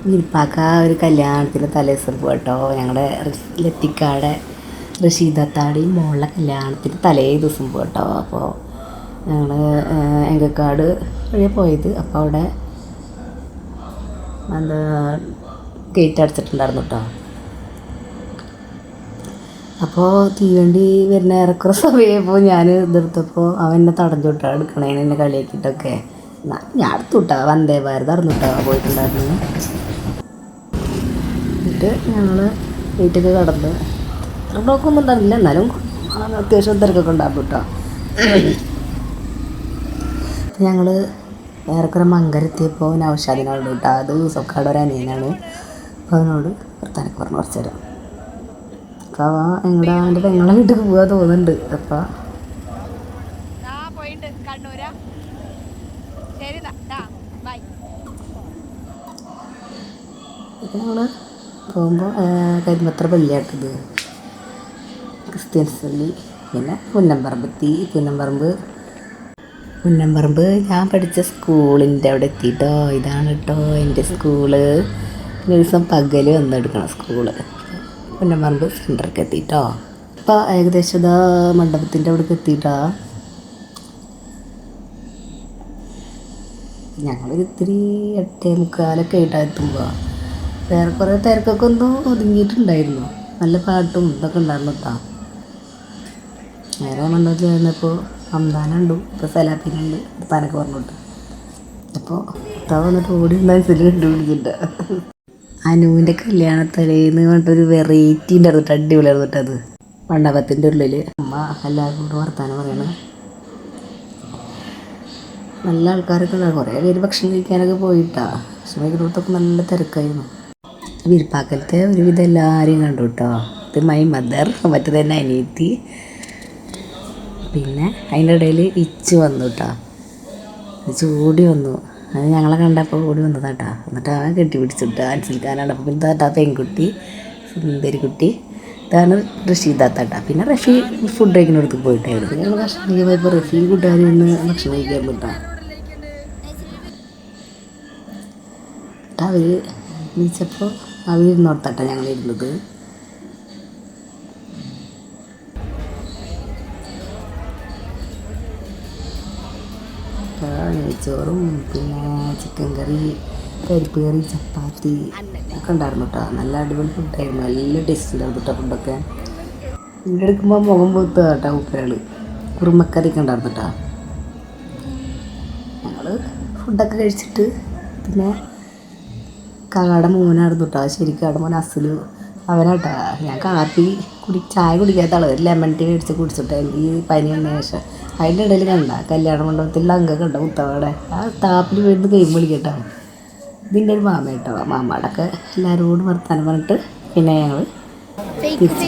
വിരിപ്പാക്ക ഒരു കല്യാണത്തിന് തലേദിവസം പോട്ടോ. ഞങ്ങളുടെ ലത്തിക്കാടെ റഷീദത്താടെയും മോളുടെ കല്യാണത്തിന് തലേ ദിവസം പോട്ടോ. അപ്പോൾ ഞങ്ങൾ എങ്കക്കാട് വഴിയെ പോയത്. അപ്പോൾ അവിടെ എന്താ ഗേറ്റ് അടച്ചിട്ടുണ്ടായിരുന്നു കേട്ടോ. അപ്പോൾ തീവണ്ടി വരുന്ന ഏറെക്കുറെ സമയപ്പോൾ ഞാൻ ഇതെടുത്തപ്പോൾ അവൻ എന്നെ തടഞ്ഞു വിട്ടാ എടുക്കണേന് എന്നെ കളിയാക്കിയിട്ടൊക്കെ. ഞാൻ എടുത്തു വിട്ടാ വന്ദേ ഭാരത് അറിഞ്ഞു വിട്ടാ പോയിട്ടുണ്ടായിരുന്നു. എന്നിട്ട് ഞങ്ങൾ വീട്ടിലേക്ക് കടന്ന് ബ്ലോക്കൊന്നും ഉണ്ടായിരുന്നില്ല, എന്നാലും അത്യാവശ്യം തിരക്കൊക്കെ ഉണ്ടായിരുന്നു കേട്ടോ. ഞങ്ങൾ ഏറെക്കുറെ മങ്കരെത്തിയപ്പോൾ നൗഷാദിനോട് കേട്ടോ. അത് യൂസഫ്ക്കാട് ഒരു അനിയനാണ്. അപ്പോൾ അവനോട് വർത്താനൊക്കെ പറഞ്ഞു കുറച്ച് നേരം. അപ്പോൾ ഞങ്ങളുടെ അവൻ്റെ പെങ്ങളെ വീട്ടിൽ പോകാൻ തോന്നുന്നുണ്ട്. അപ്പോൾ ഞങ്ങൾ പോകുമ്പോൾ കരിമത്ര പള്ളിയാട്ടത്, ക്രിസ്ത്യൻസ് പള്ളി, പിന്നെ പുന്നമ്പറമ്പെത്തി. പുന്നമ്പറമ്പ് ഞാൻ പഠിച്ച സ്കൂളിൻ്റെ അവിടെ എത്തിയിട്ടോ. ഇതാണ് കേട്ടോ എൻ്റെ സ്കൂള്. ഒരു ദിവസം പകൽ വന്നെടുക്കണം സ്കൂള്. പുന്നമ്പറമ്പ് സെൻറ്ററിലേക്ക് എത്തിയിട്ടോ. അപ്പോൾ ഏകദേശം ഇതാ മണ്ഡപത്തിൻ്റെ അവിടേക്ക് എത്തിയിട്ടാ. ഞങ്ങളൊരു ഇത്തിരി 8:45 ആയിട്ടാണ് എത്തുമ്പോൾ. വേറെ കുറേ തിരക്കൊക്കെ ഒന്ന് ഒതുങ്ങിയിട്ടുണ്ടായിരുന്നു. നല്ല പാട്ടും ഇതൊക്കെ ഉണ്ടായിരുന്നു കേട്ടോ. നേരെ മണ്ഡപത്തിൽ ചെന്നപ്പോൾ അംദാനുണ്ട്, ഇപ്പോൾ സലാപ്പിനുണ്ട്, താനൊക്കെ പറഞ്ഞിട്ട്. അപ്പോൾ ഇത്താ വന്നിട്ട് ഓടി ഉണ്ടായി കണ്ടുപിടിച്ചിട്ട് അനുവിൻ്റെ കല്യാണത്തലേന്ന് പറഞ്ഞിട്ടൊരു വെറൈറ്റി ഉണ്ടായിരുന്നു. അടിപൊളിയായിരുന്നു കേട്ടോ അത്. മണ്ഡപത്തിൻ്റെ ഉള്ളിൽ അമ്മ എല്ലാവർക്കും കൂടെ വർത്താനം പറയണം. നല്ല ആൾക്കാരൊക്കെ ഉണ്ടാകും. കുറേ പേര് ഭക്ഷണം കഴിക്കാനൊക്കെ പോയിട്ടാ. ഭക്ഷണം കഴിക്കുന്നിടത്തൊക്കെ നല്ല തിരക്കായിരുന്നു. വിരിപ്പാക്കലത്തെ ഒരുവിധം എല്ലാവരെയും കണ്ടു കേട്ടോ. ഇത് മൈ മദർ, മറ്റേ തന്നെ അനിയത്തി, പിന്നെ അതിൻ്റെ ഇടയിൽ ഇച്ച് വന്നു കേട്ടോ. ഇച്ച് ഓടി വന്നു. അത് ഞങ്ങളെ കണ്ടപ്പോൾ ഓടി വന്നതാട്ടാ. എന്നിട്ട് അവൻ കെട്ടിപ്പിടിച്ചിട്ട് ആൻസിൽക്കാനാണ്. അപ്പോൾ പിന്നെ താത്ത പെൺകുട്ടി സുന്ദരി കുട്ടി, ഇതാണ് റഷീദാത്താട്ടാ. പിന്നെ റഫി ഫുഡ് കഴിക്കുന്നിടത്ത് പോയിട്ടായിരുന്നു. പിന്നെ ഞങ്ങൾ ഭക്ഷണം കഴിക്കാൻ പോയപ്പോൾ റഫി കൂട്ടുകാരിൽ നിന്ന് ഭക്ഷണം കഴിക്കാൻ പോയിട്ടാ. അവർ വിളിച്ചപ്പോൾ അവരിരുന്നോടത്താട്ടാ ഞങ്ങളിരുന്നത്. നെയ്ച്ചോറും പിന്നെ ചിക്കൻ കറി, പരിപ്പ് കറി, ചപ്പാത്തി ഒക്കെ ഉണ്ടായിരുന്നു കേട്ടോ. നല്ല അടിപൊളി ഫുഡായിരുന്നു. നല്ല ടേസ്റ്റ് ഉണ്ടായിരുന്നു കേട്ടോ ഫുഡൊക്കെ. ഇവിടെ എടുക്കുമ്പോൾ മുഖം പോത്തുക കേട്ടോ ഉപ്പകൾ. കുറുമക്കറിയൊക്കെ ഉണ്ടായിരുന്നു കേട്ടോ. ഞങ്ങൾ ഫുഡൊക്കെ കഴിച്ചിട്ട് പിന്നെ കാട മോനായിരുന്നു കേട്ടോ. ശരിക്കും കാട മോൻ അസല് അവനാട്ടാ. ഞാൻ ചായ കുടിക്കാത്ത ആൾ ലെമൺ ടീ മേടിച്ച് കുടിച്ചിട്ട് എനിക്ക് പനി വന്നതിന് ശേഷം അതിൻ്റെ ഇടയിൽ കണ്ട കല്യാണ മണ്ഡപത്തിലുള്ള അംഗമൊക്കെ ഉണ്ടോ മുത്തവടെ ആ താപ്പിൽ വീണ്ടും കൈം വിളിക്കട്ടോ. ഇതിൻ്റെ ഒരു മാമ കേട്ടോ. മാമാടൊക്കെ എല്ലാവരോടും വർത്താനം പറഞ്ഞിട്ട് പിന്നെ ഞങ്ങൾ തിരിച്ചു.